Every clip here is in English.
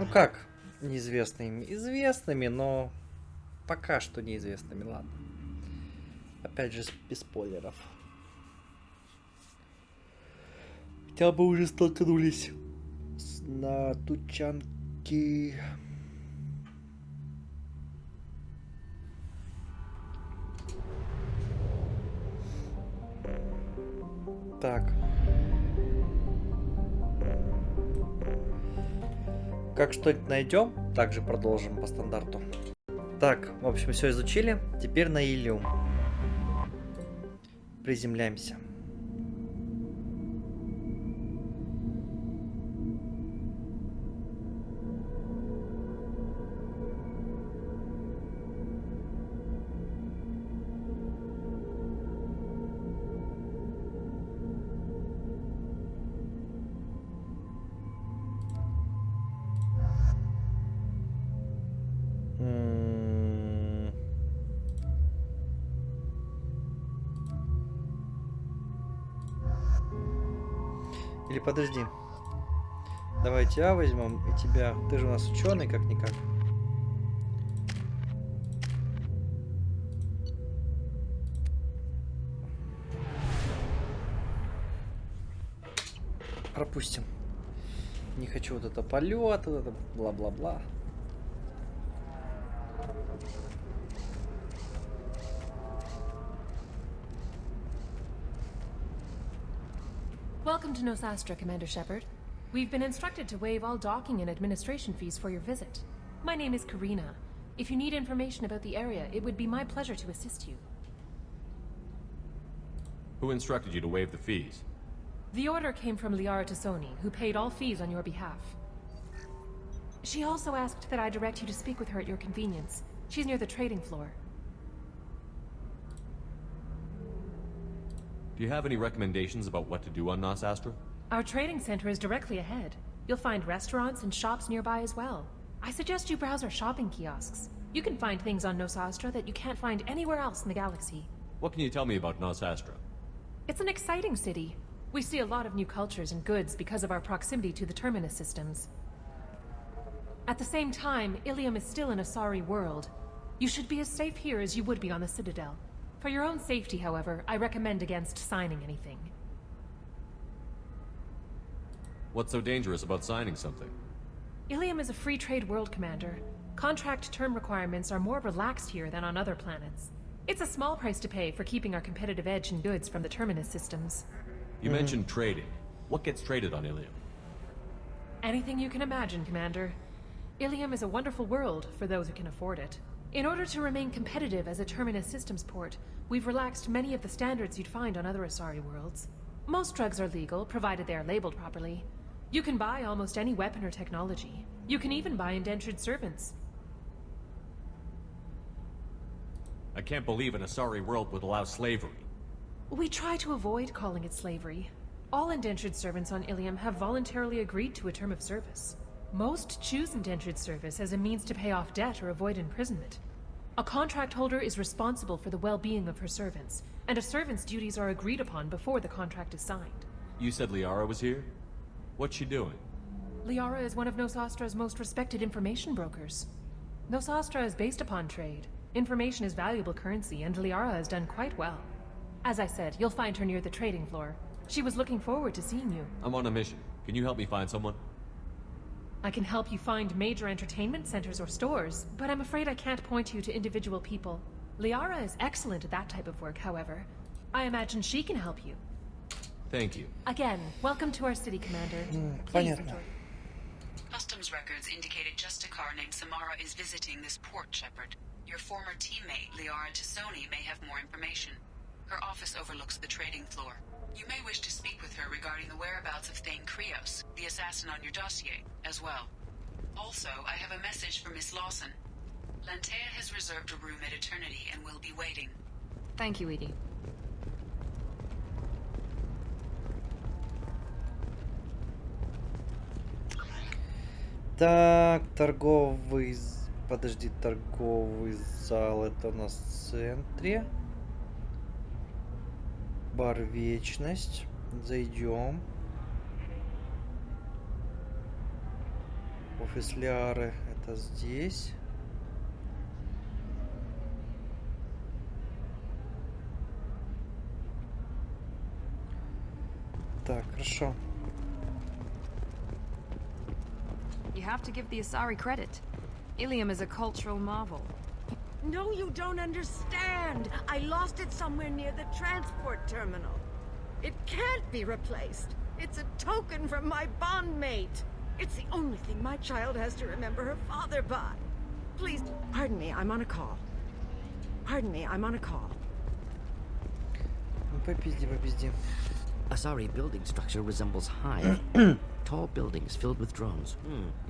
Ну как неизвестными? Известными, но пока что неизвестными, ладно. Опять же, без спойлеров. Хотя бы уже столкнулись на тучанки. Так. Как что-нибудь найдем, также продолжим по стандарту. Так, в общем, все изучили. Теперь на Илиум. Приземляемся. Или подожди. Давай тебя возьмем и тебя. Ты же у нас ученый, как-никак. Пропустим. Не хочу вот это полет, вот это бла-бла-бла. Welcome to Nosastra, Commander Shepard. We've been instructed to waive all docking and administration fees for your visit. My name is Karina. If you need information about the area, it would be my pleasure to assist you. Who instructed you to waive the fees? The order came from Liara Tassoni, who paid all fees on your behalf. She also asked that I direct you to speak with her at your convenience. She's near the trading floor. Do you have any recommendations about what to do on Nosastra? Our trading center is directly ahead. You'll find restaurants and shops nearby as well. I suggest you browse our shopping kiosks. You can find things on Nosastra that you can't find anywhere else in the galaxy. What can you tell me about Nosastra? It's an exciting city. We see a lot of new cultures and goods because of our proximity to the Terminus systems. At the same time, Ilium is still an Asari world. You should be as safe here as you would be on the Citadel. For your own safety, however, I recommend against signing anything. What's so dangerous about signing something? Ilium is a free trade world, Commander. Contract term requirements are more relaxed here than on other planets. It's a small price to pay for keeping our competitive edge in goods from the Terminus systems. You mentioned trading. What gets traded on Ilium? Anything you can imagine, Commander. Ilium is a wonderful world for those who can afford it. In order to remain competitive as a Terminus systems port, we've relaxed many of the standards you'd find on other Asari worlds. Most drugs are legal, provided they are labeled properly. You can buy almost any weapon or technology. You can even buy indentured servants. I can't believe an Asari world would allow slavery. We try to avoid calling it slavery. All indentured servants on Ilium have voluntarily agreed to a term of service. Most choose indentured service as a means to pay off debt or avoid imprisonment. A contract holder is responsible for the well-being of her servants, and a servant's duties are agreed upon before the contract is signed. You said Liara was here? What's she doing? Liara is one of Nosastra's most respected information brokers. Nosastra is based upon trade. Information is valuable currency, and Liara has done quite well. As I said, you'll find her near the trading floor. She was looking forward to seeing you. I'm on a mission. Can you help me find someone? I can help you find major entertainment centers or stores, but I'm afraid I can't point you to individual people. Liara is excellent at that type of work, however. I imagine she can help you. Thank you. Again, welcome to our city, Commander. Please Понятно. enjoy. Customs records indicated just a car named Samara is visiting this port, Shepard. Your former teammate, Liara Tassoni, may have more information. Her office overlooks the trading floor. You may wish to speak with her regarding the whereabouts of Thane Krios, the assassin on your dossier, as well. Also, I have a message for Miss Lawson. Lantea has reserved a room at Eternity and will be waiting. Thank you, Edie. Так, торговый... Подожди, торговый зал, это у нас в центре. Бар Вечность. Зайдем. Офис Лиары это здесь. Так, хорошо. You have to give the Asari credit. Ilium is a cultural marvel. No, you don't understand. I lost it somewhere near the transport terminal. It can't be replaced. It's a token from my bondmate. It's the only thing my child has to remember her father by. Please, pardon me, I'm on a call. Pardon me, I'm on a call. Ну, попизди, попизди. Asari building structure resembles hive. Tall buildings filled with drones.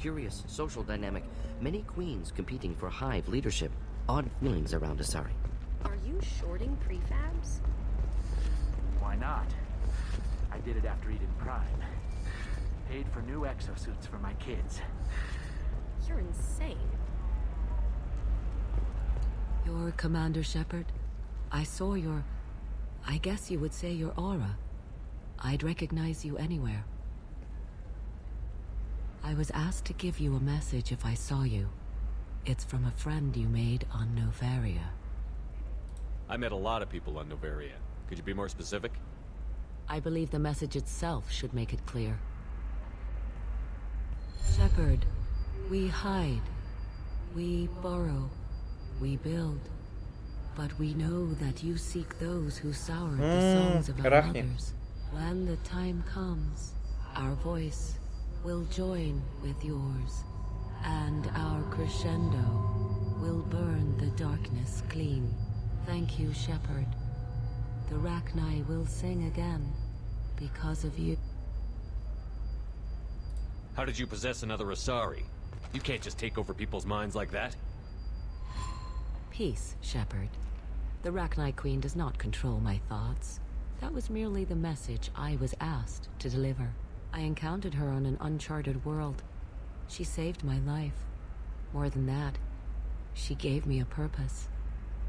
Curious social dynamic. Many queens competing for hive leadership. Odd feelings around Asari. Are you shorting prefabs? Why not? I did it after Eden Prime. Paid for new exosuits for my kids. You're insane. You're Commander Shepard. I saw your... I guess you would say your aura. I'd recognize you anywhere. I was asked to give you a message if I saw you. It's from a friend you made on Novaria. I met a lot of people on Novaria. Could you be more specific? I believe the message itself should make it clear. Shepard, we hide. We borrow. We build. But we know that you seek those who soured the songs of our Arachne. mothers. When the time comes, our voice will join with yours, and our crescendo will burn the darkness clean. Thank you, Shepard. The Rachni will sing again because of you. How did you possess another Asari? You can't just take over people's minds like that. Peace, Shepard. The Rachni Queen does not control my thoughts. That was merely the message I was asked to deliver. I encountered her on an uncharted world. She saved my life. More than that, she gave me a purpose.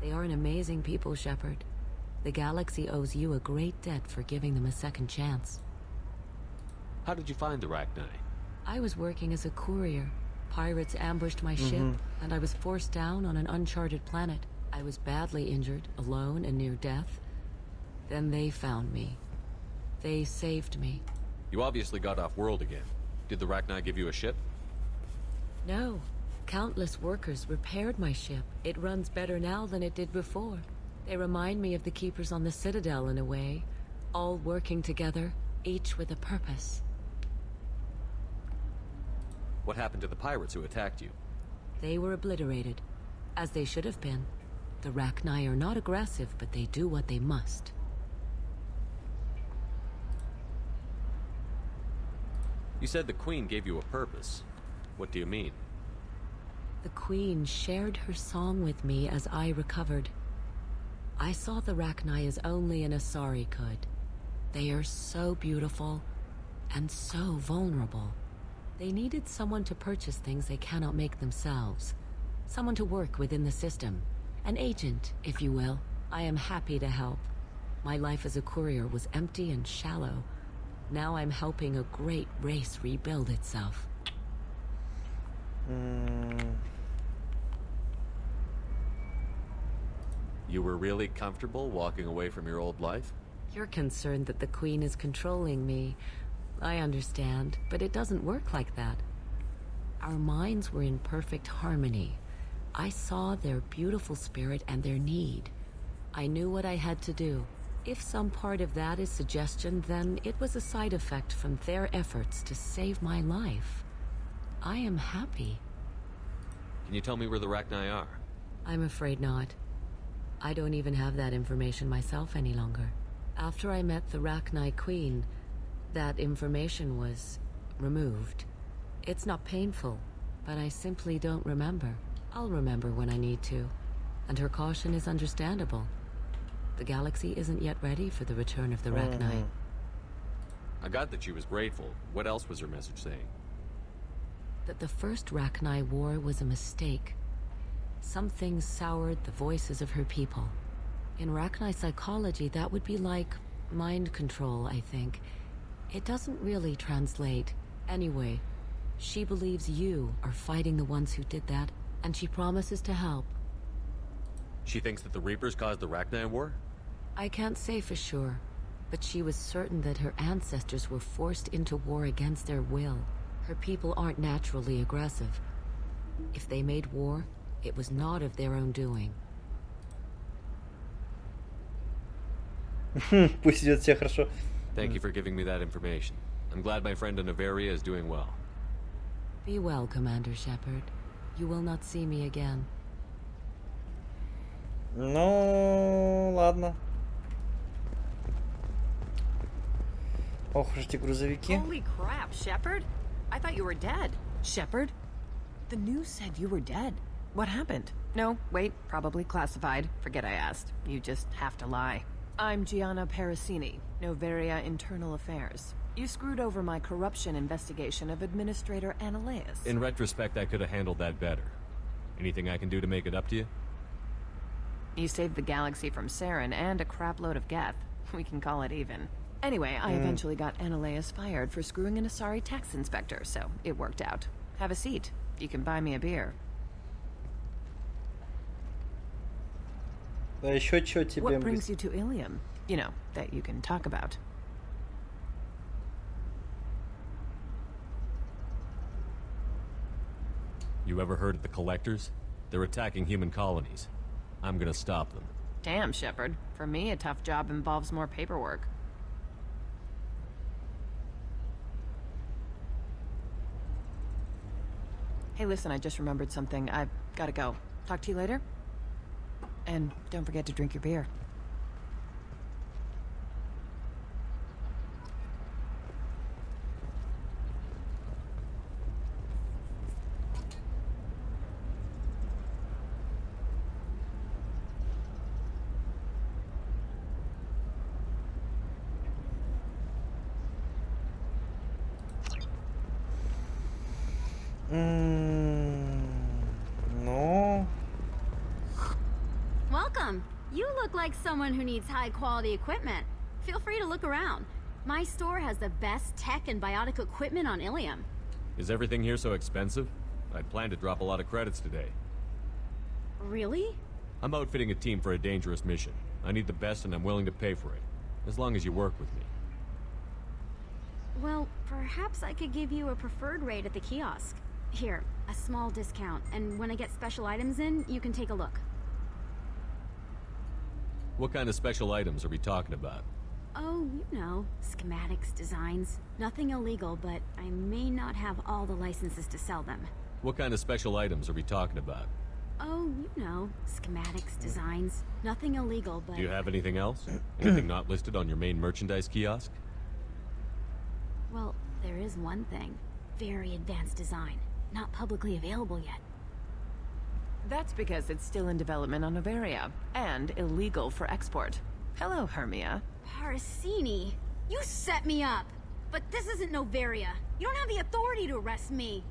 They are an amazing people, Shepard. The galaxy owes you a great debt for giving them a second chance. How did you find the Rachni? I was working as a courier. Pirates ambushed my ship, and I was forced down on an uncharted planet. I was badly injured, alone and near death. Then they found me. They saved me. You obviously got off world again. Did the Rachni give you a ship? No. Countless workers repaired my ship. It runs better now than it did before. They remind me of the Keepers on the Citadel in a way. All working together, each with a purpose. What happened to the pirates who attacked you? They were obliterated, as they should have been. The Rachni are not aggressive, but they do what they must. You said the Queen gave you a purpose. What do you mean? The Queen shared her song with me as I recovered. I saw the Rachni as only an Asari could. They are so beautiful and so vulnerable. They needed someone to purchase things they cannot make themselves. Someone to work within the system. An agent, if you will. I am happy to help. My life as a courier was empty and shallow. Now I'm helping a great race rebuild itself. You were really comfortable walking away from your old life? You're concerned that the Queen is controlling me. I understand, but it doesn't work like that. Our minds were in perfect harmony. I saw their beautiful spirit and their need. I knew what I had to do. If some part of that is suggestion, then it was a side effect from their efforts to save my life. I am happy. Can you tell me where the Rachni are? I'm afraid not. I don't even have that information myself any longer. After I met the Rachni Queen, that information was removed. It's not painful, but I simply don't remember. I'll remember when I need to, and her caution is understandable. The galaxy isn't yet ready for the return of the Rachni. I got that she was grateful. What else was her message saying? That the first Rachni war was a mistake. Something soured the voices of her people. In Rachni psychology, that would be like mind control, I think. It doesn't really translate. Anyway, She believes you are fighting the ones who did that, and she promises to help. She thinks that the Reapers caused the Rachni War? I can't say for sure, but she was certain that her ancestors were forced into war against their will. Her people aren't naturally aggressive. If they made war, it was not of their own doing. Пусть идет все хорошо. Thank you for giving me that information. I'm glad my friend in Averia is doing well. Be well, Commander Shepard. You will not see me again. Ну, ладно. Ох уж эти грузовики. Holy crap, Shepard! I thought you were dead. Shepard? The news said you were dead. What happened? No, wait, probably classified. Forget I asked. You just have to lie. I'm Gianna Parasini, Noveria Internal Affairs. You screwed over my corruption investigation of Administrator Annaleus. In retrospect, I could have handled that better. Anything I can do to make it up to you? You saved the galaxy from Saren and a crapload of Geth. We can call it even. Anyway, I eventually got Annaleus fired for screwing an Asari tax inspector, so it worked out. Have a seat. You can buy me a beer. А еще что тебе? What brings you to Ilium? You know, that you can talk about. You ever heard of the Collectors? They're attacking human colonies. I'm gonna stop them. Damn, Shepard. For me, a tough job involves more paperwork. Hey, listen, I just remembered something. I've gotta go. Talk to you later? And don't forget to drink your beer. Ну, Welcome. You look like someone who needs high-quality equipment. Feel free to look around. My store has the best tech and biotic equipment on Ilium. Is everything here so expensive? I'd planned to drop a lot of credits today. Really? I'm outfitting a team for a dangerous mission. I need the best and I'm willing to pay for it. As long as you work with me. Well, perhaps I could give you a preferred rate at the kiosk. Here, a small discount, and when I get special items in, you can take a look. What kind of special items are we talking about? Oh, you know, schematics, designs. Nothing illegal, but I may not have all the licenses to sell them. What kind of special items are we talking about? Oh, you know, schematics, designs. Nothing illegal, but... Do you have anything else? Anything not listed on your main merchandise kiosk? Well, there is one thing. Very advanced design. Not publicly available yet. That's because it's still in development on Noveria, and illegal for export. Hello, Hermia. Parasini, you set me up! But this isn't Noveria. You don't have the authority to arrest me!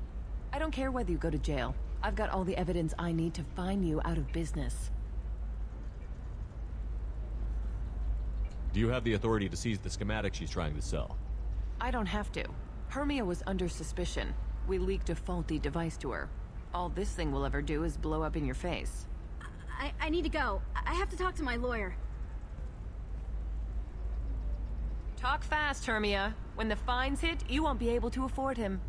I don't care whether you go to jail. I've got all the evidence I need to find you out of business. Do you have the authority to seize the schematic she's trying to sell? I don't have to. Hermia was under suspicion. We leaked a faulty device to her. All this thing will ever do is blow up in your face. I need to go. I have to talk to my lawyer. Talk fast, Hermia. When the fines hit, you won't be able to afford him.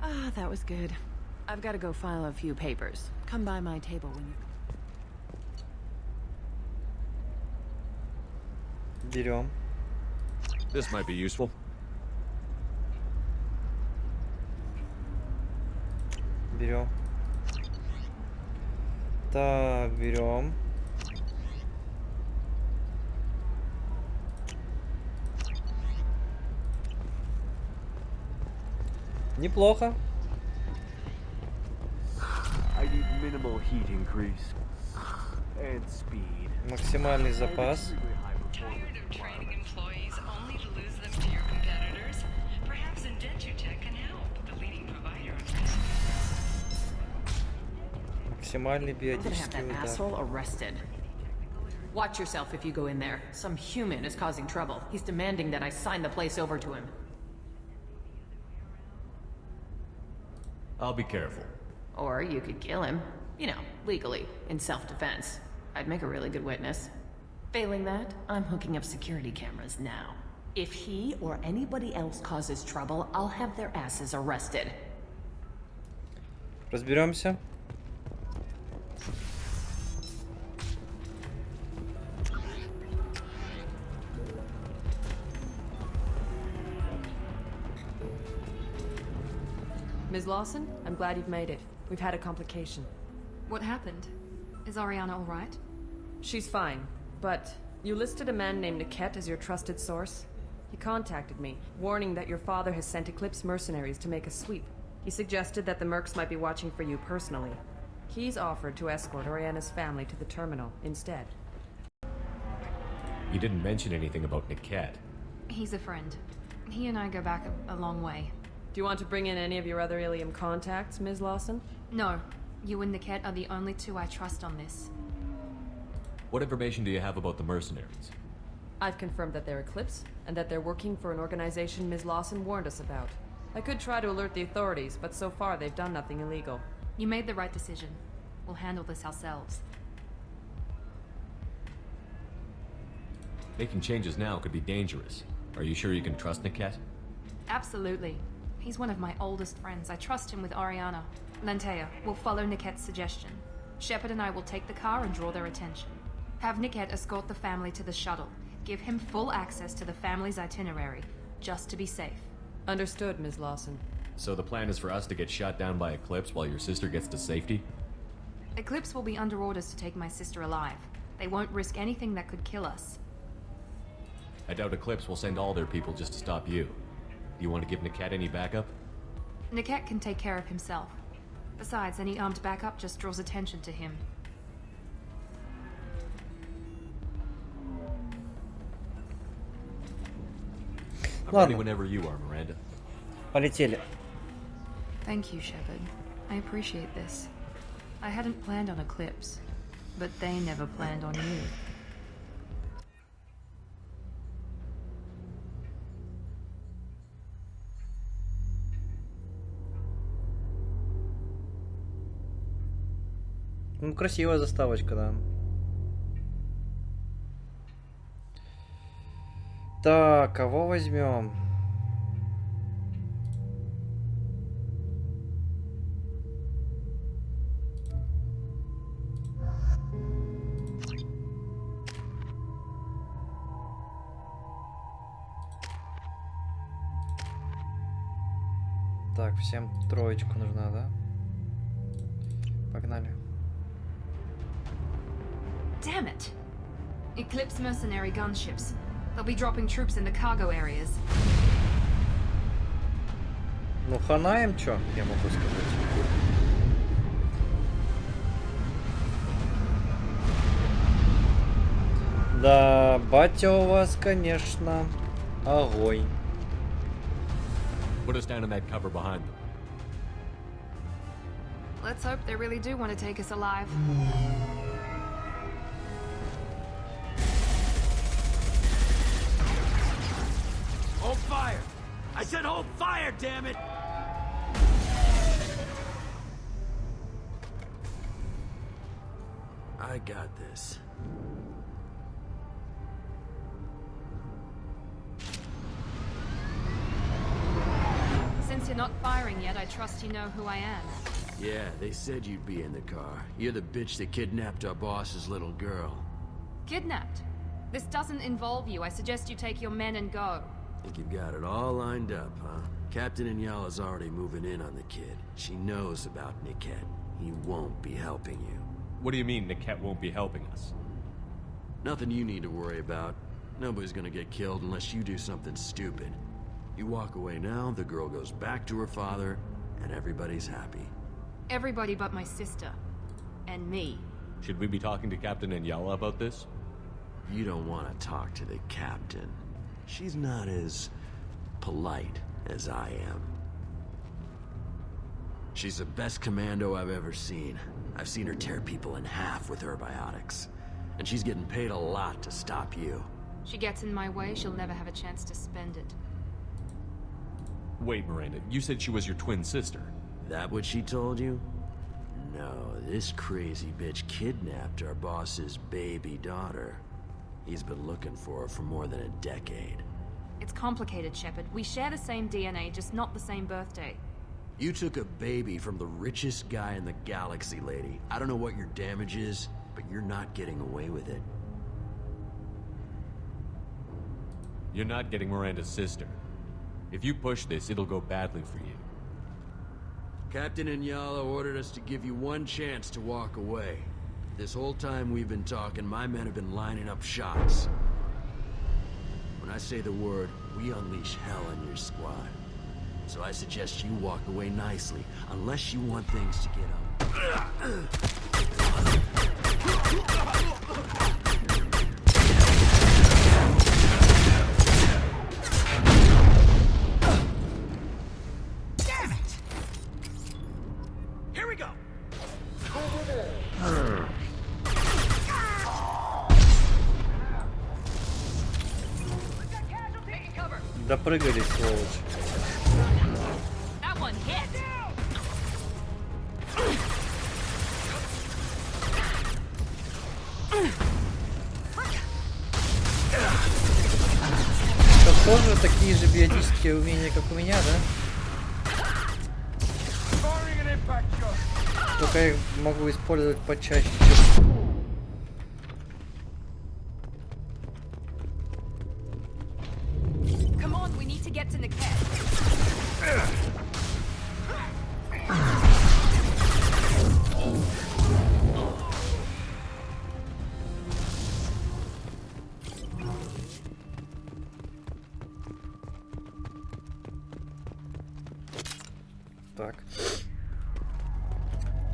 Ah, that was good. I've got to go file a few papers. Come by my table when you... берем. This might be useful. Берем. Так, берем. Неплохо. I need minimal heat increase. And speed. Максимальный запас. Tired of training employees only to lose them to your competitors? Perhaps Indentutech can help, the leading provider of risk. Максимальный I'm gonna have биотический that удар. asshole arrested. Watch yourself if you go in there. Some human is causing trouble. He's demanding that I sign the place over to him. I'll be careful. Or you could kill him. You know, legally, in self-defense. I'd make a really good witness. Failing that, I'm hooking up security cameras now. If he or anybody else causes trouble, I'll have their asses arrested. Разберемся. Ms. Lawson, I'm glad you've made it. We've had a complication. What happened? Is Ariana all right? She's fine, but you listed a man named Niket as your trusted source. He contacted me, warning that your father has sent Eclipse mercenaries to make a sweep. He suggested that the Mercs might be watching for you personally. He's offered to escort Oriana's family to the terminal instead. You didn't mention anything about Niket. He's a friend. He and I go back a long way. Do you want to bring in any of your other Ilium contacts, Ms. Lawson? No. You and Niket are the only two I trust on this. What information do you have about the mercenaries? I've confirmed that they're Eclipse, and that they're working for an organization Ms. Lawson warned us about. I could try to alert the authorities, but so far they've done nothing illegal. You made the right decision. We'll handle this ourselves. Making changes now could be dangerous. Are you sure you can trust Niket? Absolutely. He's one of my oldest friends. I trust him with Ariana. Lantea, we'll follow Niket's suggestion. Shepard and I will take the car and draw their attention. Have Niket escort the family to the shuttle. Give him full access to the family's itinerary, just to be safe. Understood, Ms. Lawson. So the plan is for us to get shot down by Eclipse while your sister gets to safety? Eclipse will be under orders to take my sister alive. They won't risk anything that could kill us. I doubt Eclipse will send all their people just to stop you. Do you want to give Niket any backup? Niket can take care of himself. Besides, any armed backup just draws attention to him. I'm ready whenever you are, Miranda. Полетели. Thank you, Shepard. I appreciate this. I hadn't planned on Eclipse, but they never planned on you. Ну, красивая заставочка, да. Так, кого возьмем? Так, всем троечку нужна, да? Погнали. Damn it! Eclipse mercenary gunships. They'll be dropping troops in the cargo areas. Ну, хана им чё, я могу сказать. Да, батя у вас, конечно, огонь. Put us down in that cover behind them. Let's hope they really do want to take us alive. Hold fire! I said hold fire, damn it! I got this. Since you're not firing yet, I trust you know who I am. Yeah, they said you'd be in the car. You're the bitch that kidnapped our boss's little girl. Kidnapped? This doesn't involve you. I suggest you take your men and go. Think you've got it all lined up, huh? Captain Inyala's already moving in on the kid. She knows about Niket. He won't be helping you. What do you mean Niket won't be helping us? Nothing you need to worry about. Nobody's gonna get killed unless you do something stupid. You walk away now, the girl goes back to her father, and everybody's happy. Everybody but my sister. And me. Should we be talking to Captain Inyala about this? You don't want to talk to the captain. She's not as polite as I am. She's the best commando I've ever seen. I've seen her tear people in half with her biotics. And she's getting paid a lot to stop you. She gets in my way, she'll never have a chance to spend it. Wait, Miranda, you said she was your twin sister. That what she told you? No, this crazy bitch kidnapped our boss's baby daughter. He's been looking for her for more than a decade. It's complicated, Shepard. We share the same DNA, just not the same birthday. You took a baby from the richest guy in the galaxy, lady. I don't know what your damage is, but you're not getting away with it. You're not getting Miranda's sister. If you push this, it'll go badly for you. Captain Inyala ordered us to give you one chance to walk away. This whole time we've been talking, my men have been lining up shots. When I say the word, we unleash hell on your squad. So I suggest you walk away nicely, unless you want things to get up. Damn it! Here we go! Допрыгали, сволочь. That one hit! Это тоже такие же биотические умения, как у меня, да? Только я их могу использовать почаще, чем... Come on, we need to get to Niket. Так.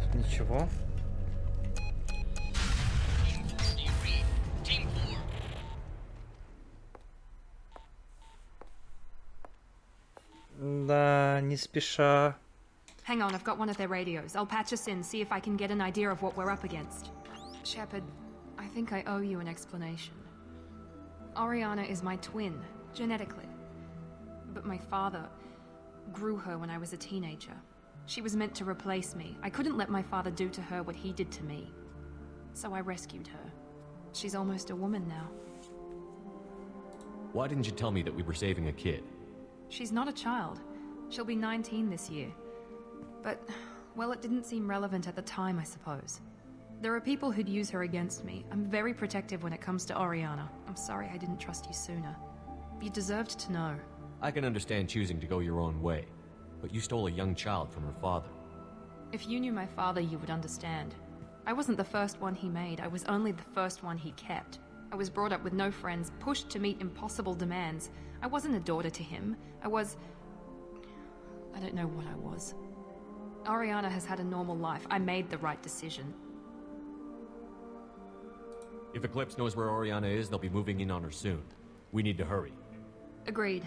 Тут ничего. Да, не спеша. Hang on, I've got one of their radios. I'll patch us in, see if I can get an idea of what we're up against. Shepard, I think I owe you an explanation. Oriana is my twin, genetically. But my father grew her when I was a teenager. She was meant to replace me. I couldn't let my father do to her what he did to me. So I rescued her. She's almost a woman now. Why didn't you tell me that we were saving a kid? She's not a child. She'll be 19 this year. But, well, it didn't seem relevant at the time, I suppose. There are people who'd use her against me. I'm very protective when it comes to Oriana. I'm sorry I didn't trust you sooner. You deserved to know. I can understand choosing to go your own way, but you stole a young child from her father. If you knew my father, you would understand. I wasn't the first one he made. I was only the first one he kept. I was brought up with no friends, pushed to meet impossible demands. I wasn't a daughter to him. I don't know what I was. Oriana has had a normal life. I made the right decision. If Eclipse knows where Oriana is, they'll be moving in on her soon. We need to hurry. Agreed.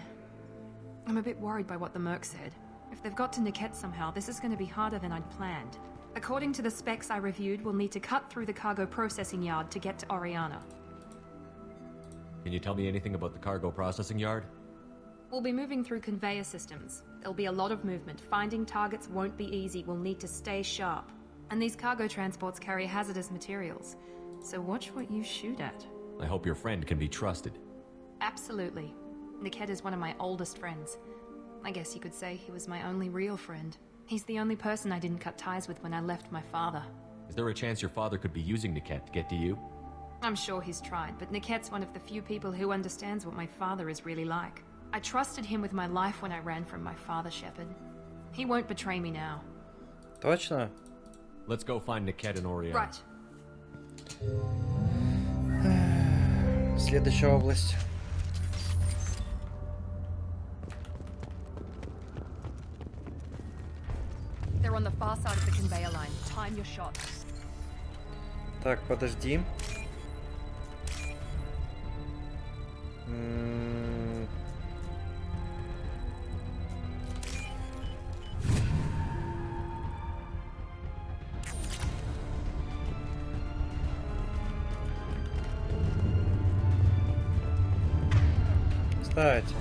I'm a bit worried by what the Merc said. If they've got to Niket somehow, this is going to be harder than I'd planned. According to the specs I reviewed, we'll need to cut through the cargo processing yard to get to Oriana. Can you tell me anything about the cargo processing yard? We'll be moving through conveyor systems. There'll be a lot of movement. Finding targets won't be easy. We'll need to stay sharp. And these cargo transports carry hazardous materials. So watch what you shoot at. I hope your friend can be trusted. Absolutely. Niket is one of my oldest friends. I guess you could say he was my only real friend. He's the only person I didn't cut ties with when I left my father. Is there a chance your father could be using Niket to get to you? I'm sure he's tried, but Niket's one of the few people who understands what my father is really like. I trusted him with my life when I ran from my father, Shepard. He won't betray me now. Точно? Let's go find Niket and Oriana. Right. Следующая область. They're on the far side of the conveyor line. Time your shots. Так, подожди. Кстати.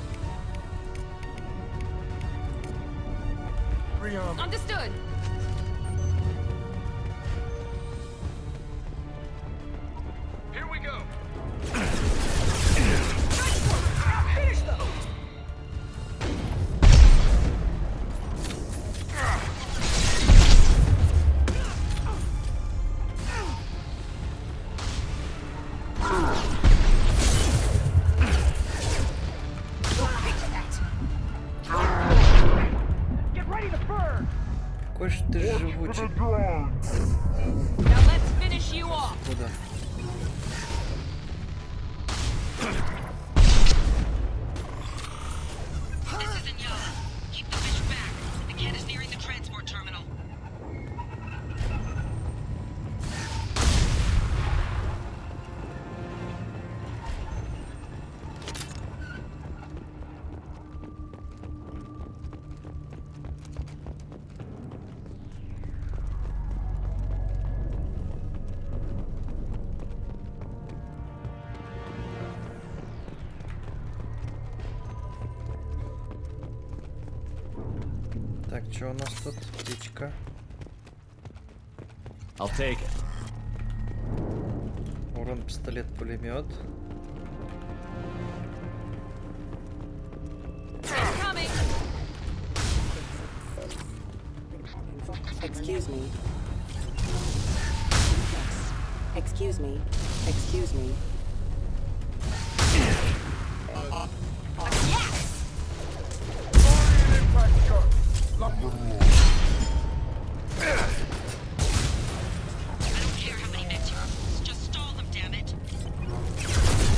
Understood. Here we go. Finish them! Get ready to burn. Какой же ты живучий. Now let's finish you off. Куда? This is Inyala. Keep the fish back. The cat is nearing the transport terminal. Так, что у нас тут? Птичка. I'll take it. Урон пистолет-пулемет. Incoming. Excuse me. Excuse me. Excuse me. I don't care how many meds you use. Just stall them, damn it.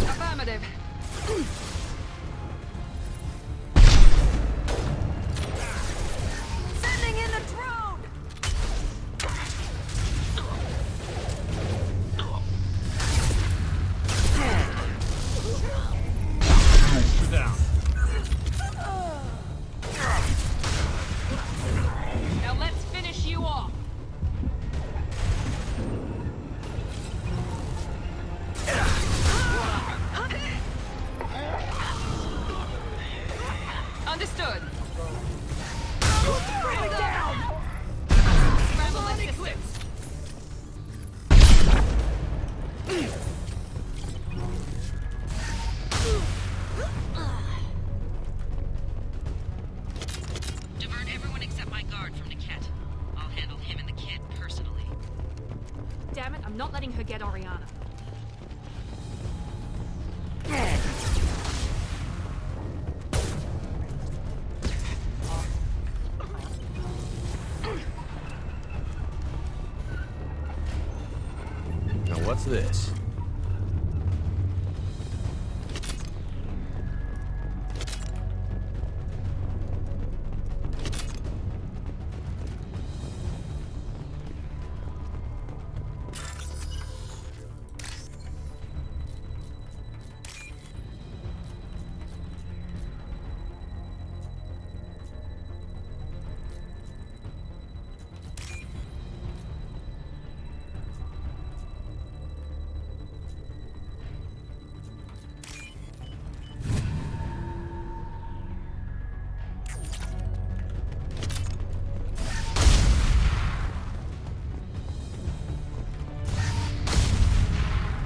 Affirmative. Sending in a drone! You're down. Now let's finish you off. Understood. Scramble the systems. Divert everyone except my guard from Niket. I'll handle him and the kid personally. Damn it, I'm not letting her get Oriana. Now what's this?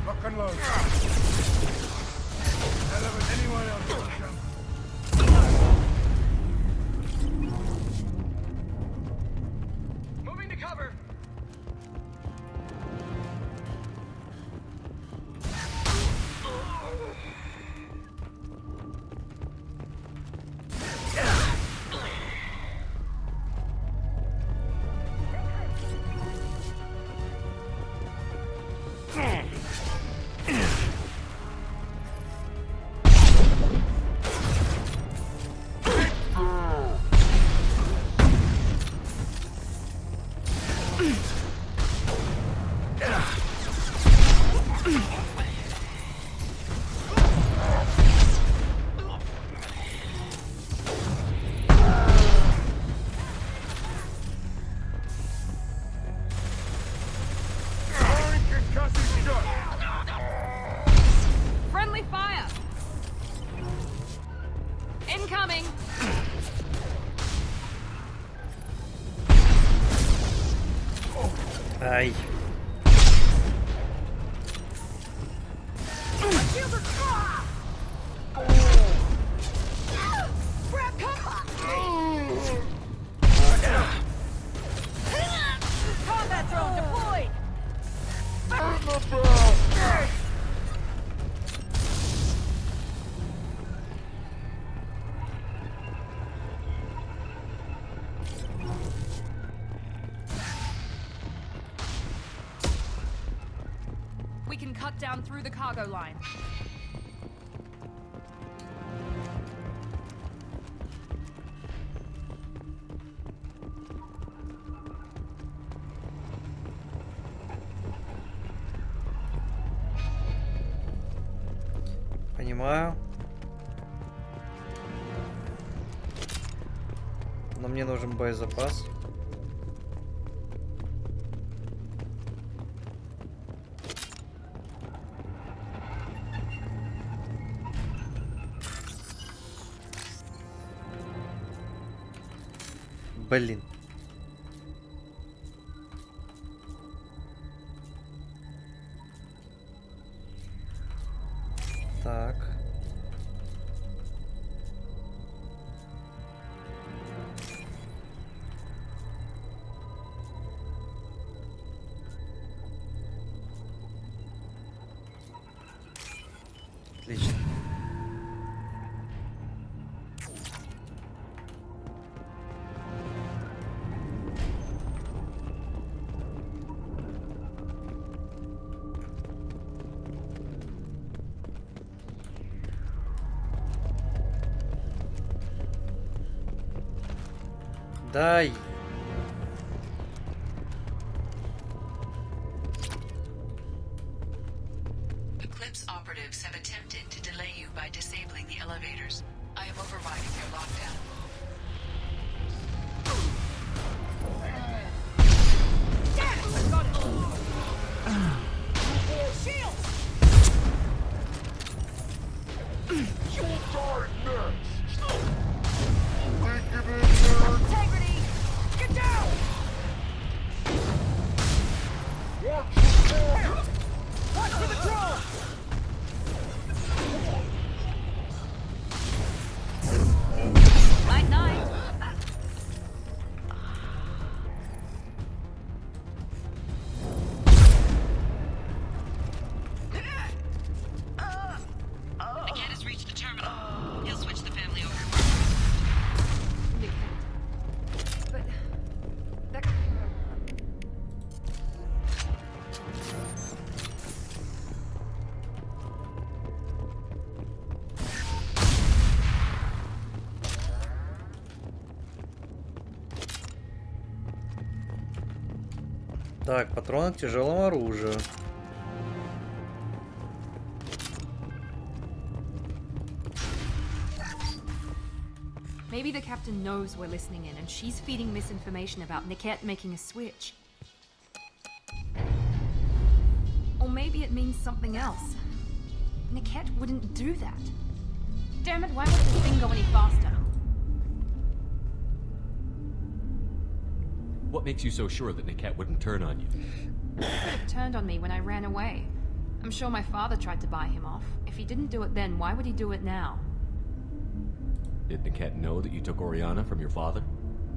Lock and load. Anyone else? Moving to cover. Friendly fire. Incoming. Ай. Combat drone deployed! We can cut down through the cargo line. Понимаю. Но мне нужен боезапас. Блин. Так. Отлично. Дай. Eclipse operatives have attempted to delay you by disabling the elevators. I am overriding your lockdown. Integrity! Get down! Watch for the drone! Night night. Niket has reached the terminal. He'll switch the family over. But that Так, патроны к тяжелому оружию. maybe the captain knows we're listening in and she's feeding misinformation about Niket making a switch. Or maybe it means something else. Niket wouldn't do that. Damn it, why won't this thing go any faster? What makes you so sure that Niket wouldn't turn on you? He could have turned on me when I ran away. I'm sure my father tried to buy him off. If he didn't do it then, why would he do it now? Did Niket know that you took Oriana from your father?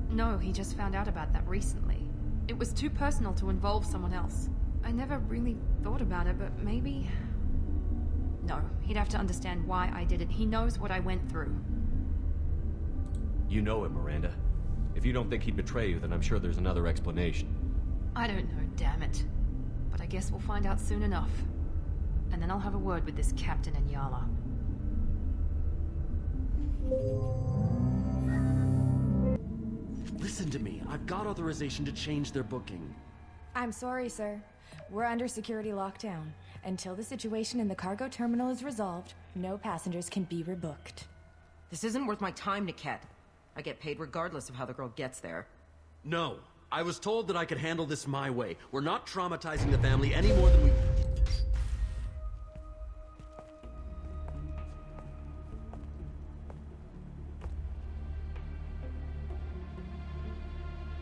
No, he just found out about that recently. It was too personal to involve someone else. I never really thought about it, but maybe... No, he'd have to understand why I did it. He knows what I went through. You know him, Miranda. If you don't think he'd betray you, then I'm sure there's another explanation. I don't know, damn it. But I guess we'll find out soon enough. And then I'll have a word with this captain and Yala. Listen to me. I've got authorization to change their booking. I'm sorry, sir. We're under security lockdown. Until the situation in the cargo terminal is resolved, no passengers can be rebooked. This isn't worth my time, Niket. I get paid regardless of how the girl gets there. No. I was told that I could handle this my way. We're not traumatizing the family any more than we...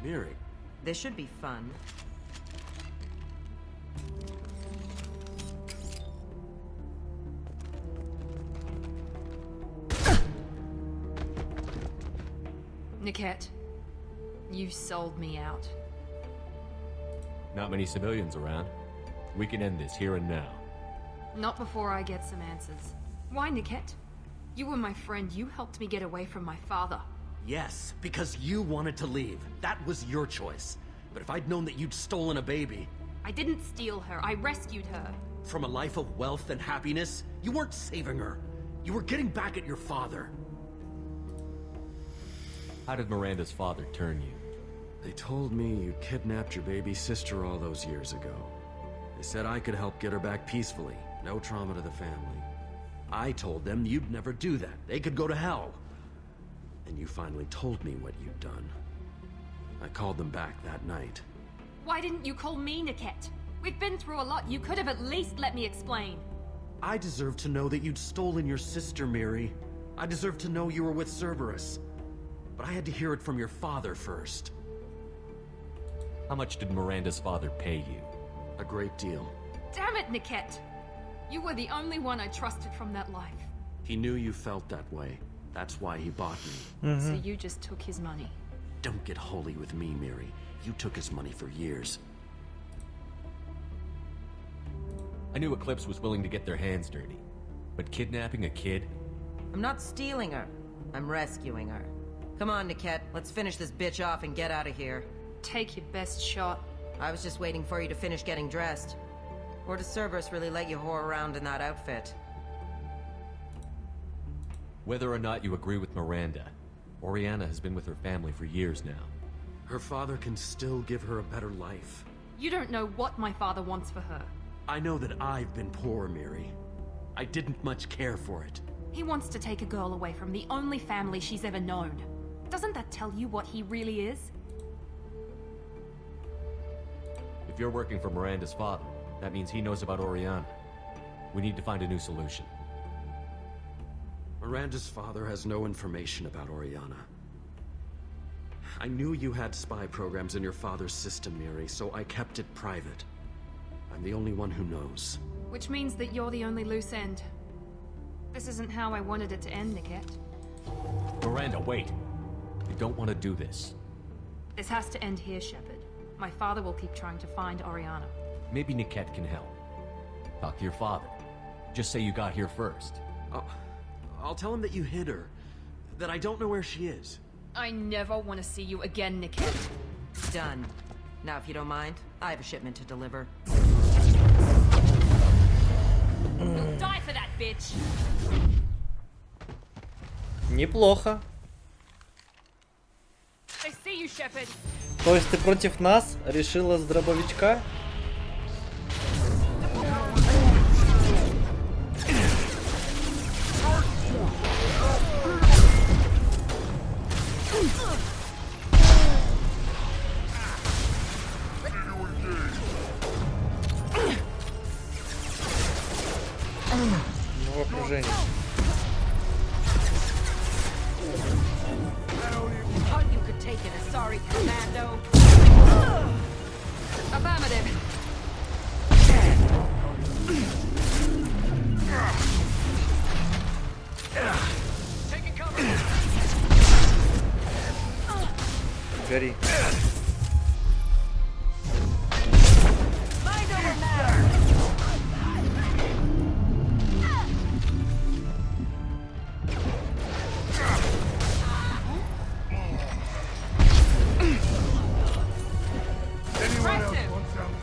Miri. This should be fun. Niket, you sold me out. Not many civilians around. We can end this here and now. Not before I get some answers. Why, Niket? You were my friend. You helped me get away from my father. Yes, because you wanted to leave. That was your choice. But if I'd known that you'd stolen a baby... I didn't steal her. I rescued her. From a life of wealth and happiness, you weren't saving her. You were getting back at your father. How did Miranda's father turn you? They told me you kidnapped your baby sister all those years ago. They said I could help get her back peacefully. No trauma to the family. I told them you'd never do that. They could go to hell. And you finally told me what you'd done. I called them back that night. Why didn't you call me, Niket? We've been through a lot. You could have at least let me explain. I deserve to know that you'd stolen your sister, Miri. I deserve to know you were with Cerberus. But I had to hear it from your father first. How much did Miranda's father pay you? A great deal. Damn it, Niket! You were the only one I trusted from that life. He knew you felt that way. That's why he bought me. So you just took his money. Don't get holy with me, Miri. You took his money for years. I knew Eclipse was willing to get their hands dirty. But kidnapping a kid? I'm not stealing her. I'm rescuing her. Come on, Niket. Let's finish this bitch off and get out of here. Take your best shot. I was just waiting for you to finish getting dressed. Or does Cerberus really let you whore around in that outfit? Whether or not you agree with Miranda, Oriana has been with her family for years now. Her father can still give her a better life. You don't know what my father wants for her. I know that I've been poor, Miri. I didn't much care for it. He wants to take a girl away from the only family she's ever known. Doesn't that tell you what he really is? If you're working for Miranda's father, that means he knows about Oriana. We need to find a new solution. Miranda's father has no information about Oriana. I knew you had spy programs in your father's system, Miri, so I kept it private. I'm the only one who knows. Which means that you're the only loose end. This isn't how I wanted it to end, Niket. Miranda, wait! You don't want to do this. This has to end here, Shepard. My father will keep trying to find Oriana. Maybe Niket can help. Talk to your father. Just say you got here first. I'll tell him that you hid her. That I don't know where she is. I never want to see you again, Niket. Done. Now, if you don't mind, I have a shipment to deliver. You'll die for that, bitch! Неплохо. I see you, Shepard. То есть ты против нас решила с дробовичка? В окружении. Thought you could take it, a sorry commando. Affirmative. Taking cover. Гори. Mind over matter. Anyone else want some?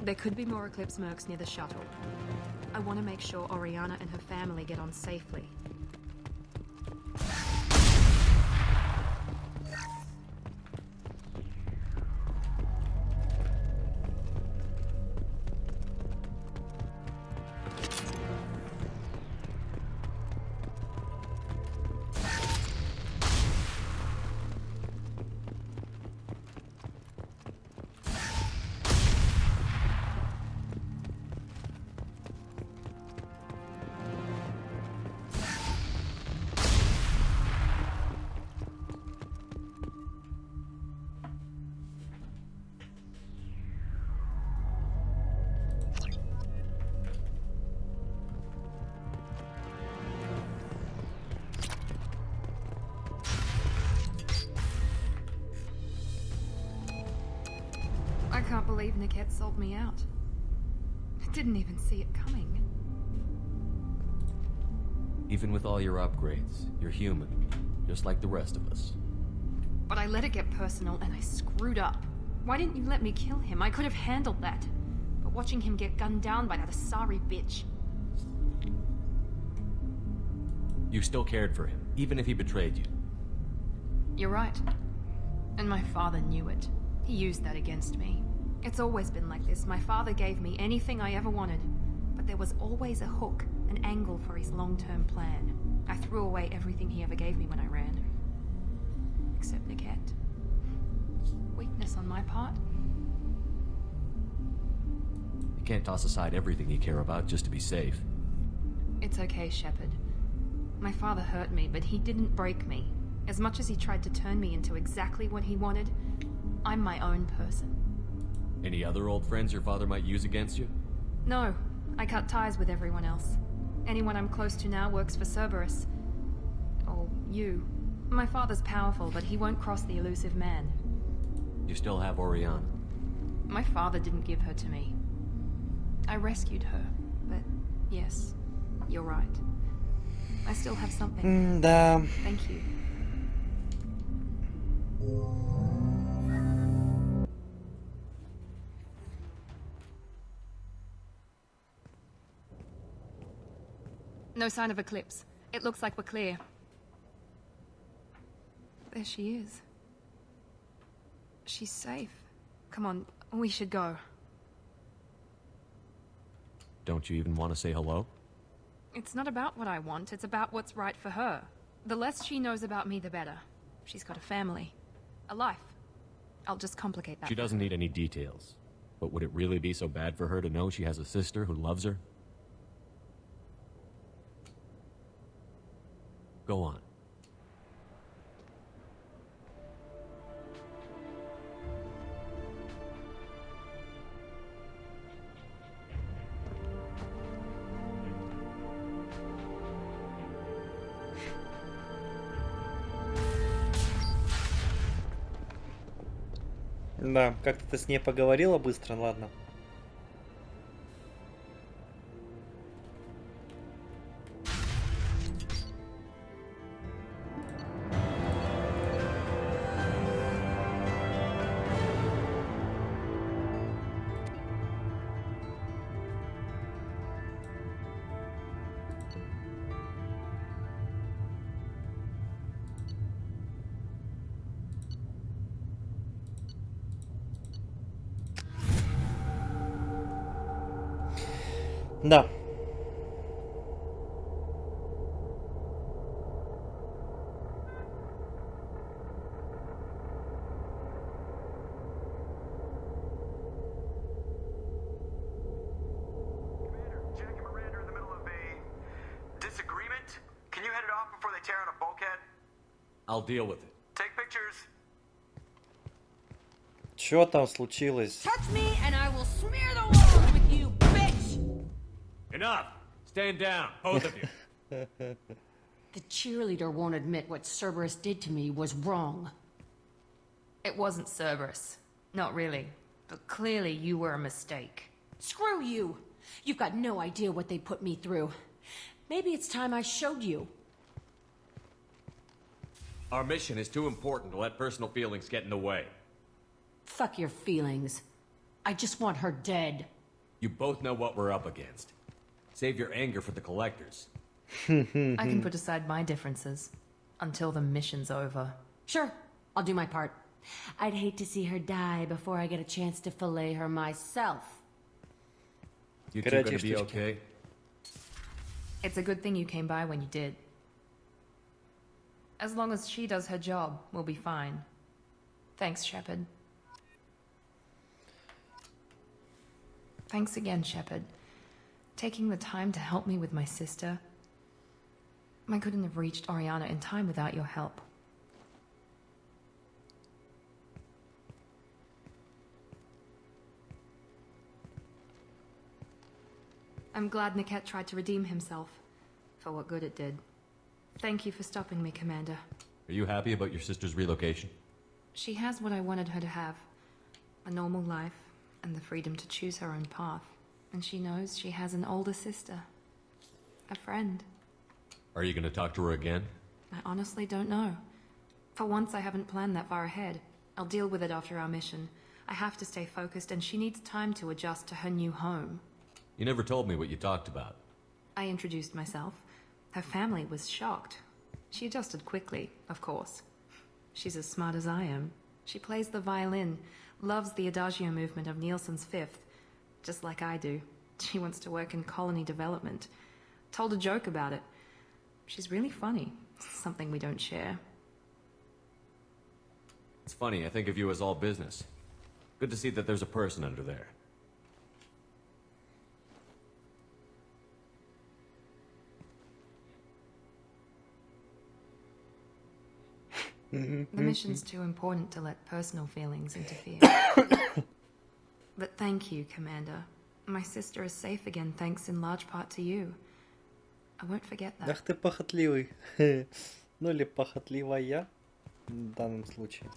There could be more Eclipse mercs near the shuttle. I want to make sure Oriana and her family get on safely. Niket sold me out. I didn't even see it coming. Even with all your upgrades, you're human, just like the rest of us. But I let it get personal and I screwed up. Why didn't you let me kill him? I could have handled that. But watching him get gunned down by that Asari bitch. You still cared for him, even if he betrayed you. You're right. And my father knew it. He used that against me. It's always been like this. My father gave me anything I ever wanted. But there was always a hook, an angle for his long-term plan. I threw away everything he ever gave me when I ran. Except Niket. Weakness on my part? You can't toss aside everything you care about just to be safe. It's okay, Shepard. My father hurt me, but he didn't break me. As much as he tried to turn me into exactly what he wanted, I'm my own person. Any other old friends your father might use against you? No, I cut ties with everyone else. Anyone I'm close to now works for Cerberus. Or you. My father's powerful, but he won't cross the elusive man. You still have Oriana. My father didn't give her to me. I rescued her, but yes, you're right. I still have something. Да. Thank you. No sign of Eclipse. It looks like we're clear. There she is. She's safe. Come on, we should go. Don't you even want to say hello? It's not about what I want, it's about what's right for her. The less she knows about me, the better. She's got a family. A life. I'll just complicate that. She doesn't need any details. But would it really be so bad for her to know she has a sister who loves her? Go on. Да, как-то ты с ней поговорила быстро, ладно. Да. Disagreement? Can you head it off before they tear out a bulkhead? I'll deal with it. Take pictures. Чё там случилось? Touch me and I will smear the walls with you, bitch! Enough! Stand down, both of you. The cheerleader won't admit what Cerberus did to me was wrong. It wasn't Cerberus. Not really. But clearly you were a mistake. Screw you! You've got no idea what they put me through. Maybe it's time I showed you. Our mission is too important to let personal feelings get in the way. Fuck your feelings. I just want her dead. You both know what we're up against. Save your anger for the collectors. I can put aside my differences until the mission's over. Sure, I'll do my part. I'd hate to see her die before I get a chance to fillet her myself. You two gonna be okay? It's a good thing you came by when you did. As long as she does her job, we'll be fine. Thanks, Shepard. Thanks again, Shepard. Taking the time to help me with my sister. I couldn't have reached Oriana in time without your help. I'm glad Niket tried to redeem himself, for what good it did. Thank you for stopping me, Commander. Are you happy about your sister's relocation? She has what I wanted her to have. A normal life, and the freedom to choose her own path. And she knows she has an older sister. A friend. Are you gonna talk to her again? I honestly don't know. For once, I haven't planned that far ahead. I'll deal with it after our mission. I have to stay focused, and she needs time to adjust to her new home. You never told me what you talked about. I introduced myself. Her family was shocked. She adjusted quickly, of course. She's as smart as I am. She plays the violin, loves the adagio movement of Nielsen's Fifth, just like I do. She wants to work in colony development. Told a joke about it. She's really funny. Something we don't share. It's funny, I think of you as all business. Good to see that there's a person under there. The mission's too important to let personal feelings interfere. But thank you, Commander. My sister is safe again thanks in large part to you. I won't forget that. Ах ты похотливый. Ну или похотливая в данном случае.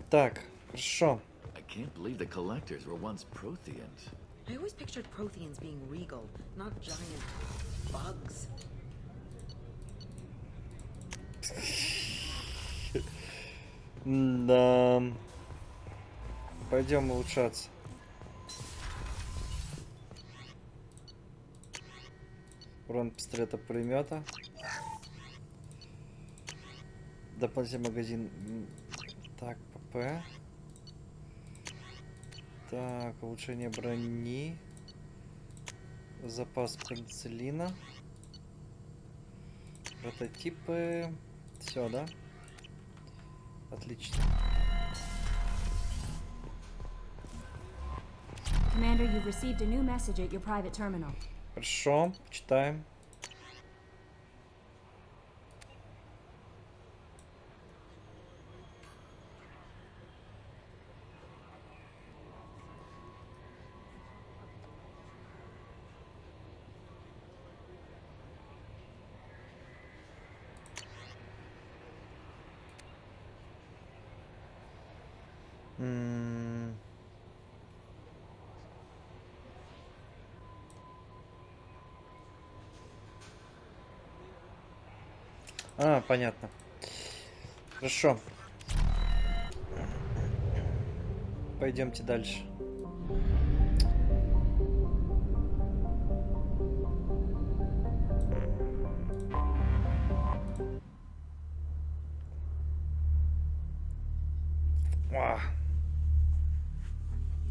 Так, хорошо. I can't believe the collectors were once Protheans. I always pictured Protheans being regal, not giant bugs. Да. Пойдем улучшаться. Урон пистолета-пулемета. Дополнительный магазин. Так, ПП. Так, улучшение брони. Запас пенициллина. Прототипы. Все, да? Отлично. Commander, you've received a new message at your private terminal. Хорошо, читаем. А, понятно. Хорошо. Пойдемте дальше.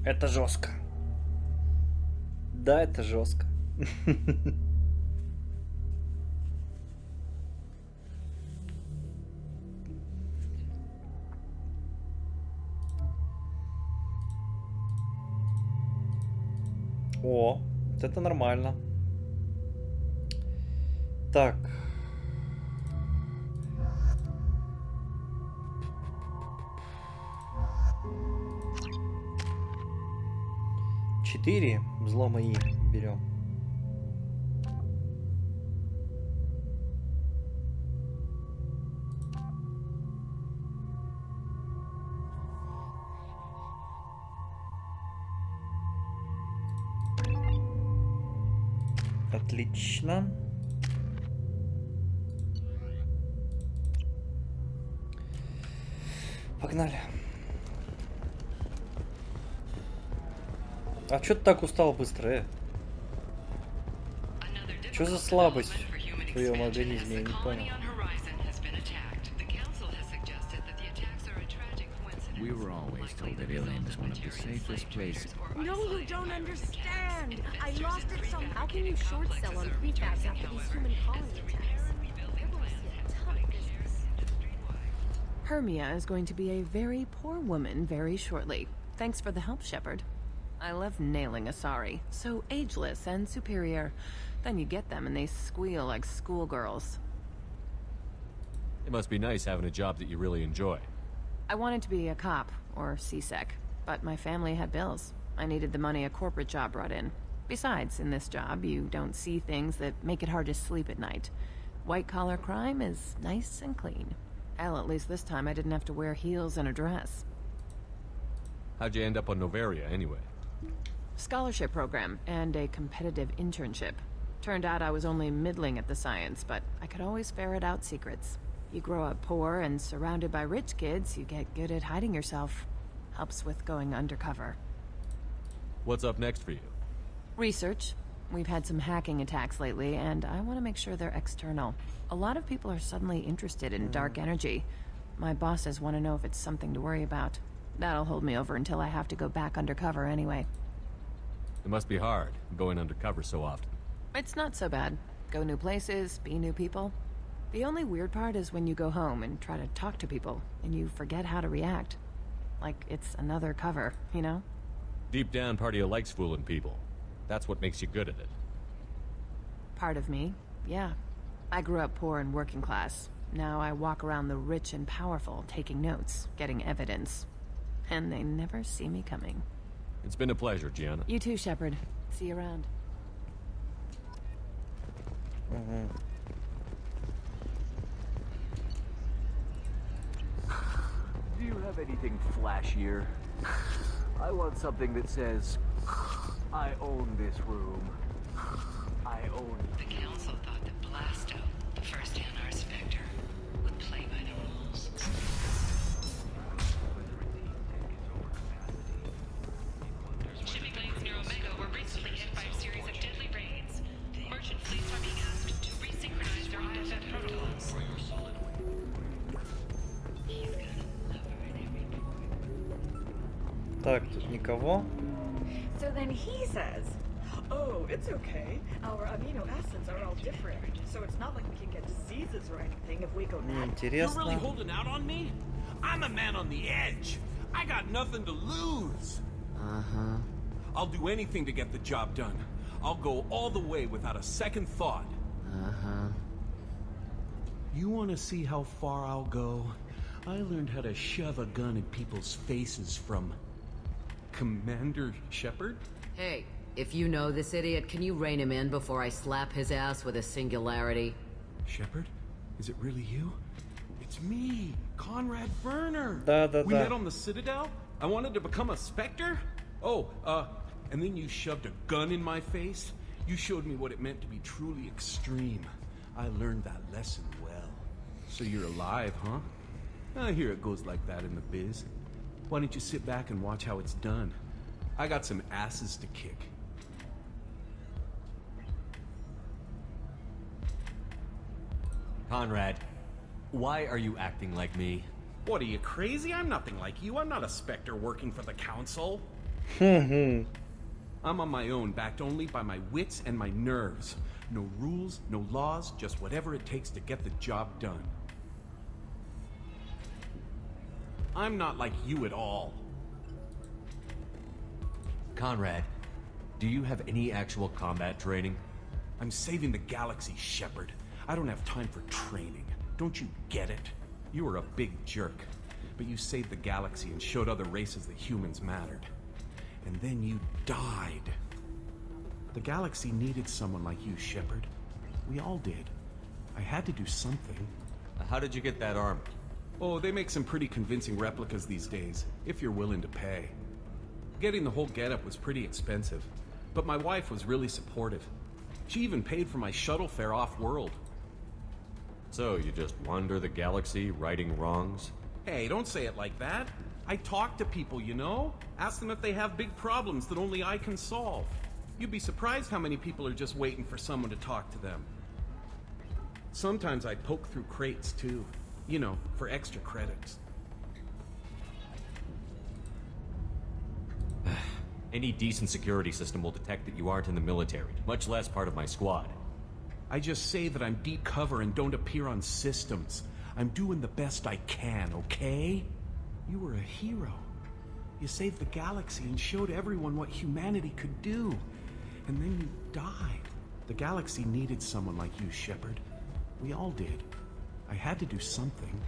Это жестко. Да, это жестко. О, вот это нормально. Так. Четыре взлома И берем. Отлично. Погнали. А чё ты так устал быстро, Чё за слабость в твоем организме, я не понял. We were always told that Ilium is one of the safest places. No, you don't understand. I lost it some. How can you short sell on prefabs after these human colony attacks? They're going to see a ton of business. Hermia is going to be a very poor woman very shortly. Thanks for the help, Shepard. I love nailing Asari. So ageless and superior. Then you get them and they squeal like schoolgirls. It must be nice having a job that you really enjoy. I wanted to be a cop, or CSEC, but my family had bills. I needed the money a corporate job brought in. Besides, in this job, you don't see things that make it hard to sleep at night. White-collar crime is nice and clean. Hell, at least this time I didn't have to wear heels and a dress. How'd you end up on Novaria, anyway? Scholarship program and a competitive internship. Turned out I was only middling at the science, but I could always ferret out secrets. You grow up poor and surrounded by rich kids, you get good at hiding yourself. Helps with going undercover. What's up next for you? Research. We've had some hacking attacks lately, and I want to make sure they're external. A lot of people are suddenly interested in dark energy. My bosses want to know if it's something to worry about. That'll hold me over until I have to go back undercover anyway. It must be hard, going undercover so often. It's not so bad. Go new places, be new people. The only weird part is when you go home and try to talk to people, and you forget how to react. Like it's another cover, you know? Deep down, part of you likes fooling people. That's what makes you good at it. Part of me, yeah. I grew up poor and working class. Now I walk around the rich and powerful, taking notes, getting evidence. And they never see me coming. It's been a pleasure, Gianna. You too, Shepard. See you around. Do you have anything flashier? I want something that says, I own this room. I own The Council thought that Blasto, the first Anar Spectre, would play by the rules. Shipping lanes near Omega were recently hit by a series of deadly raids. Merchant fleets are being asked to resynchronize their IFF protocols. Так, тут никого. So then he says, oh, it's okay. Our amino acids are all different, so it's not like we can get diseases or anything if we go mad. You're really holding out on me? I'm a man on the edge. I got nothing to lose. Uh-huh. I'll do anything to get the job done. I'll go all the way without a second thought. Uh-huh. You want to see how far I'll go? I learned how to shove a gun in people's faces from Commander Shepard? Hey, if you know this idiot, can you rein him in before I slap his ass with a singularity? Shepard? Is it really you? It's me, Conrad Werner. We Да. met on the Citadel? I wanted to become a Spectre? Oh, and then you shoved a gun in my face? You showed me what it meant to be truly extreme. I learned that lesson well. So you're alive, huh? I hear it goes like that in the biz. Why don't you sit back and watch how it's done? I got some asses to kick. Conrad, why are you acting like me? What, are you crazy? I'm nothing like you. I'm not a Spectre working for the Council. I'm on my own, backed only by my wits and my nerves. No rules, no laws, just whatever it takes to get the job done. I'm not like you at all. Conrad, do you have any actual combat training? I'm saving the galaxy, Shepard. I don't have time for training. Don't you get it? You were a big jerk, but you saved the galaxy and showed other races that humans mattered. And then you died. The galaxy needed someone like you, Shepard. We all did. I had to do something. How did you get that armor? Oh, they make some pretty convincing replicas these days, if you're willing to pay. Getting the whole getup was pretty expensive, but my wife was really supportive. She even paid for my shuttle fare off-world. So, you just wander the galaxy, righting wrongs? Hey, don't say it like that. I talk to people, you know? Ask them if they have big problems that only I can solve. You'd be surprised how many people are just waiting for someone to talk to them. Sometimes I poke through crates, too. You know, for extra credits. Any decent security system will detect that you aren't in the military, much less part of my squad. I just say that I'm deep cover and don't appear on systems. I'm doing the best I can, okay? You were a hero. You saved the galaxy and showed everyone what humanity could do. And then you died. The galaxy needed someone like you, Shepard. We all did. I had to do something.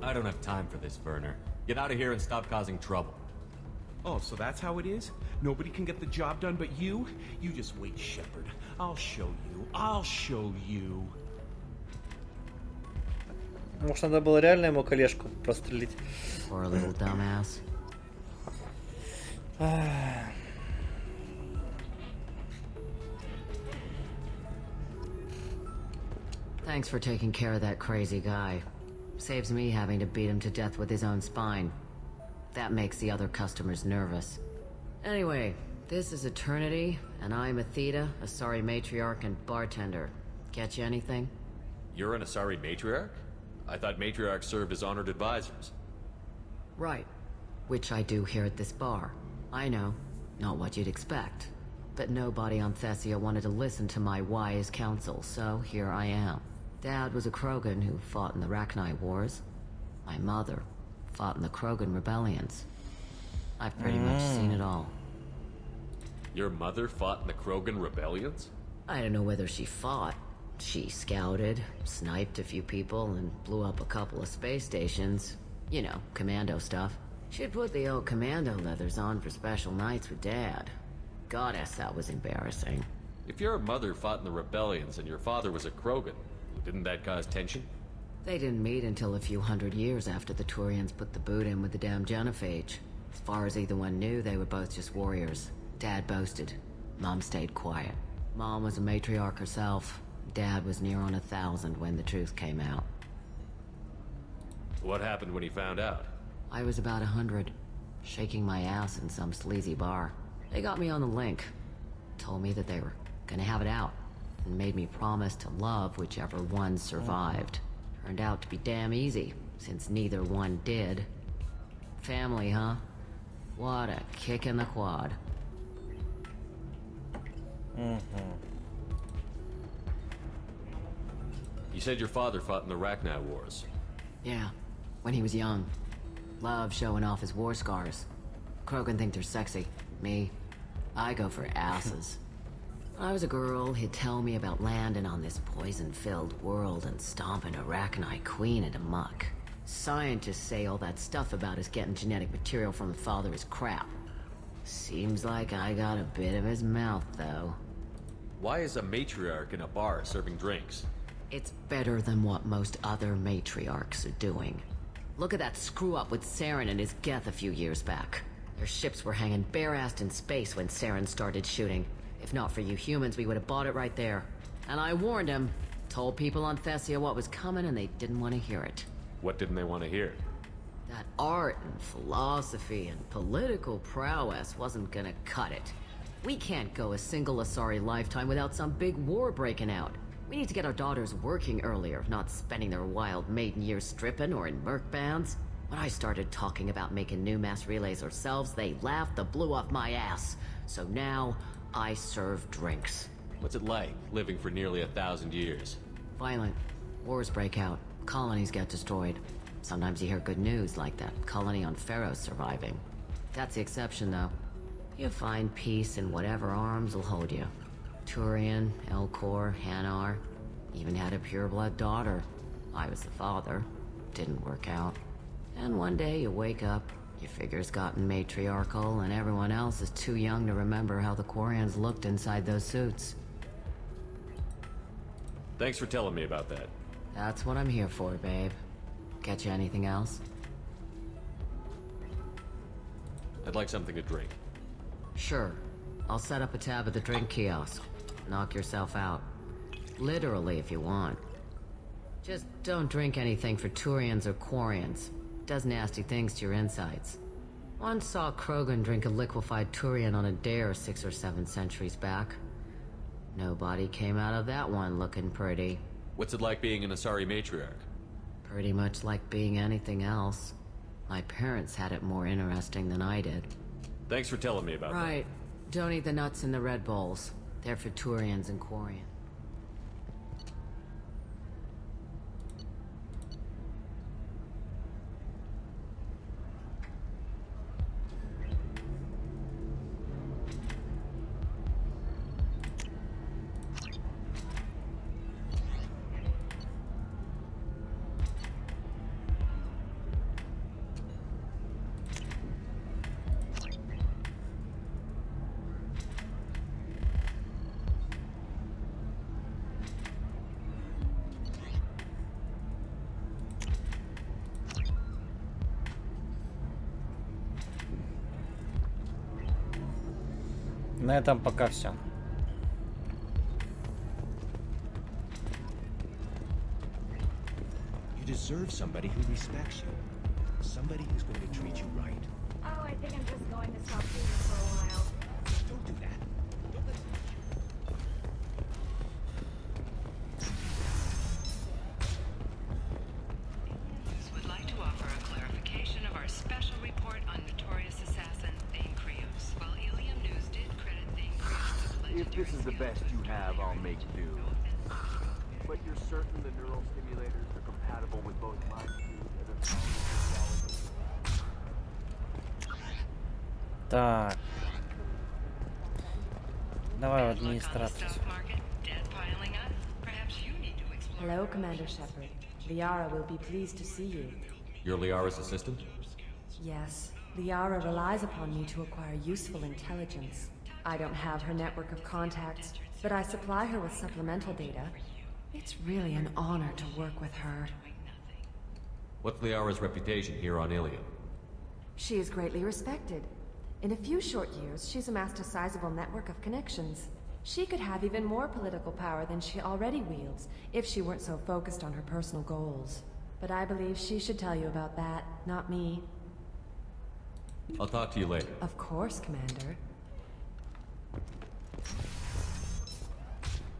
I don't have time for this, Werner. Get out of here and stop causing trouble. Oh, so that's how it is? Nobody can get the job done but you? You just wait, Shepard. I'll show you. I'll show you. Может, надо было реально ему колешку прострелить. Or a little dumbass. Thanks for taking care of that crazy guy. Saves me having to beat him to death with his own spine. That makes the other customers nervous. Anyway, this is Eternity, and I'm Athena, Asari matriarch and bartender. Get you anything? You're an Asari matriarch? I thought matriarchs served as honored advisors. Right. Which I do here at this bar. I know, not what you'd expect. But nobody on Thessia wanted to listen to my wise counsel, so here I am. Dad was a Krogan who fought in the Rachni Wars. My mother fought in the Krogan rebellions. I've pretty much seen it all. Your mother fought in the Krogan rebellions? I don't know whether she fought. She scouted, sniped a few people, and blew up a couple of space stations. You know, commando stuff. She'd put the old commando leathers on for special nights with Dad. Goddess, that was embarrassing. If your mother fought in the rebellions and your father was a Krogan, didn't that cause tension? They didn't meet until a few hundred years after the Turians put the boot in with the damn genophage. As far as either one knew, they were both just warriors. Dad boasted. Mom stayed quiet. Mom was a matriarch herself. Dad was near on 1,000 when the truth came out. What happened when he found out? I was about 100, shaking my ass in some sleazy bar. They got me on the link. Told me that they were gonna have it out, and made me promise to love whichever one survived. Turned out to be damn easy, since neither one did. Family, huh? What a kick in the quad. You said your father fought in the Rachni Wars. Yeah, when he was young. Loved showing off his war scars. Krogan think they're sexy. Me, I go for asses. When I was a girl, he'd tell me about landing on this poison-filled world and stomping a Rachni queen into muck. Scientists say all that stuff about us getting genetic material from the father is crap. Seems like I got a bit of his mouth, though. Why is a matriarch in a bar serving drinks? It's better than what most other matriarchs are doing. Look at that screw-up with Saren and his Geth a few years back. Their ships were hanging bare-assed in space when Saren started shooting. If not for you humans, we would have bought it right there. And I warned him. Told people on Thessia what was coming and they didn't want to hear it. What didn't they want to hear? That art and philosophy and political prowess wasn't gonna cut it. We can't go a single Asari lifetime without some big war breaking out. We need to get our daughters working earlier, not spending their wild maiden years stripping or in merc bands. When I started talking about making new mass relays ourselves, they laughed the blue off my ass. So now, I serve drinks. What's it like, living for nearly 1,000 years? Violent. Wars break out. Colonies get destroyed. Sometimes you hear good news, like that colony on Pharaoh surviving. That's the exception, though. You find peace in whatever arms will hold you. Turian, Elcor, Hanar. Even had a pureblood daughter. I was the father. Didn't work out. And one day you wake up, your figure's gotten matriarchal, and everyone else is too young to remember how the Quarians looked inside those suits. Thanks for telling me about that. That's what I'm here for, babe. Get you anything else? I'd like something to drink. Sure. I'll set up a tab at the drink kiosk. Knock yourself out. Literally, if you want. Just don't drink anything for Turians or Quarians. Does nasty things to your insides. Once saw Krogan drink a liquefied Turian on a dare 6 or 7 centuries back. Nobody came out of that one looking pretty. What's it like being an Asari matriarch? Pretty much like being anything else. My parents had it more interesting than I did. Thanks for telling me about that. Right. Don't eat the nuts in the Red Bowls. They're for Turians and Quarians. На этом пока все. You deserve somebody who respects you. Somebody who's going to treat you right. Oh, I think I'm just going to stop doing this for a while. Don't do that. Don't let... Would like to offer a clarification of our special report on notorious assassin Thane Krios. While Ilium News did credit Thane Krios with If this is the best you have, I'll make do. But you're certain the neural stimulators are compatible with both my suit and the Так. Давай в администрацию. Hello, Commander Shepard. Liara will be pleased to see you. You're Liara's assistant? Yes, Liara relies upon me to acquire useful intelligence. I don't have her network of contacts, but I supply her with supplemental data. It's really an honor to work with her. What's Liara's reputation here on Ilium? She is greatly respected. In a few short years, she's amassed a sizable network of connections. She could have even more political power than she already wields, if she weren't so focused on her personal goals. But I believe she should tell you about that, not me. I'll talk to you later. Of course, Commander.